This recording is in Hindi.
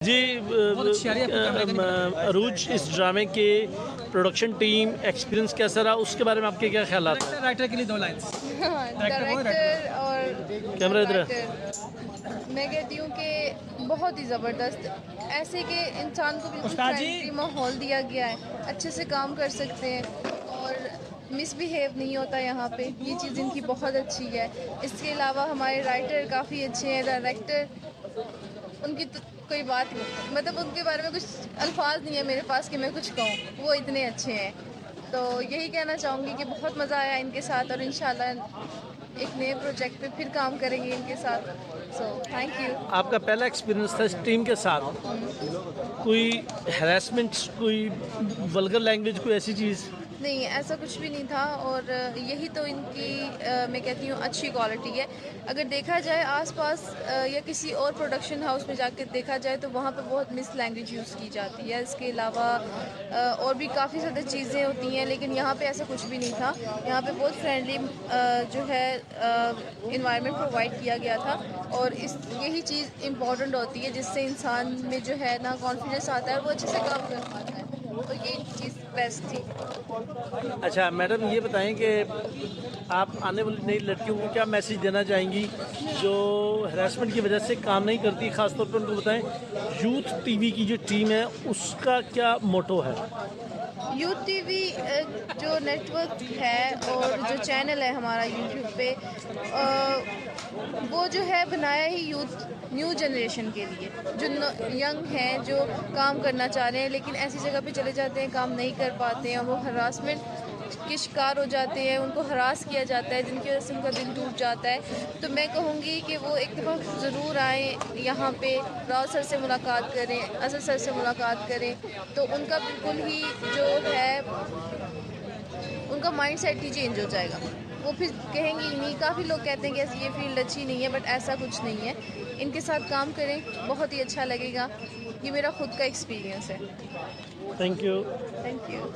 जी बहुत अच्छी आ रही है अरूज, इस ड्रामे के प्रोडक्शन टीम एक्सपीरियंस कैसा रहा, उसके बारे में आपके क्या ख्यालात हैं? राइटर के लिए 2 लाइन्स। डायरेक्टर और कैमरा इधर है। राइटर मैं कहती हूँ कि बहुत ही ज़बरदस्त, ऐसे कि इंसान को बिल्कुल उस्ताद जी। फ्रेंडली माहौल दिया गया है, अच्छे से काम कर सकते हैं और मिसबिहेव नहीं होता यहाँ पे, ये चीज़ इनकी बहुत अच्छी है। इसके अलावा हमारे राइटर काफ़ी अच्छे हैं, डायरेक्टर उनकी तो कोई बात नहीं, मतलब उनके बारे में कुछ अल्फाज नहीं है मेरे पास कि मैं कुछ कहूँ, वो इतने अच्छे हैं। तो यही कहना चाहूँगी कि बहुत मज़ा आया इनके साथ और इंशाल्लाह एक नए प्रोजेक्ट पे फिर काम करेंगे इनके साथ। So thank you. आपका पहला एक्सपीरियंस था इस टीम के साथ, कोई हैरेसमेंट, कोई वल्गर लैंग्वेज, कोई ऐसी चीज़? नहीं, ऐसा कुछ भी नहीं था और यही तो इनकी मैं कहती हूँ अच्छी क्वालिटी है। अगर देखा जाए आसपास या किसी और प्रोडक्शन हाउस में जाकर देखा जाए तो वहाँ पे बहुत मिस लैंग्वेज यूज़ की जाती है। इसके अलावा और भी काफ़ी ज़्यादा चीज़ें होती हैं, लेकिन यहाँ पे ऐसा कुछ भी नहीं था। यहाँ पे बहुत फ्रेंडली जो है इन्वायरमेंट प्रोवाइड किया गया था और यही चीज़ इम्पॉर्टेंट होती है, जिससे इंसान में जो है ना कॉन्फिडेंस आता है, वो अच्छे से काम कर पाता है। तो ये चीज़ बेस्ट थी। अच्छा मैडम, ये बताएं कि आप आने वाली नई लड़कियों को क्या मैसेज देना चाहेंगी जो हैरेसमेंट की वजह से काम नहीं करती? ख़ासतौर पर उनको बताएं यूथ टीवी की जो टीम है उसका क्या मोटो है? यूथ टीवी जो नेटवर्क है और जो चैनल है हमारा यूट्यूब पे, वो जो है बनाया ही यूथ न्यू जनरेशन के लिए, जो यंग हैं, जो काम करना चाह रहे हैं लेकिन ऐसी जगह पे चले जाते हैं, काम नहीं कर पाते हैं, वो हरासमेंट के शिकार हो जाते हैं, उनको हरास किया जाता है, जिनकी वजह से उनका दिल टूट जाता है। तो मैं कहूँगी कि वो एक दफ़ा ज़रूर आएँ यहाँ पे, राव सर से मुलाकात करें, असद सर से मुलाकात करें, तो उनका बिल्कुल ही जो है उनका माइंड सेट ही चेंज हो जाएगा। वो फिर कहेंगे ही नहीं। काफ़ी लोग कहते हैं कि ये फील्ड अच्छी नहीं है, बट ऐसा कुछ नहीं है। इनके साथ काम करें, बहुत ही अच्छा लगेगा। ये मेरा खुद का एक्सपीरियंस है। Thank you. Thank you.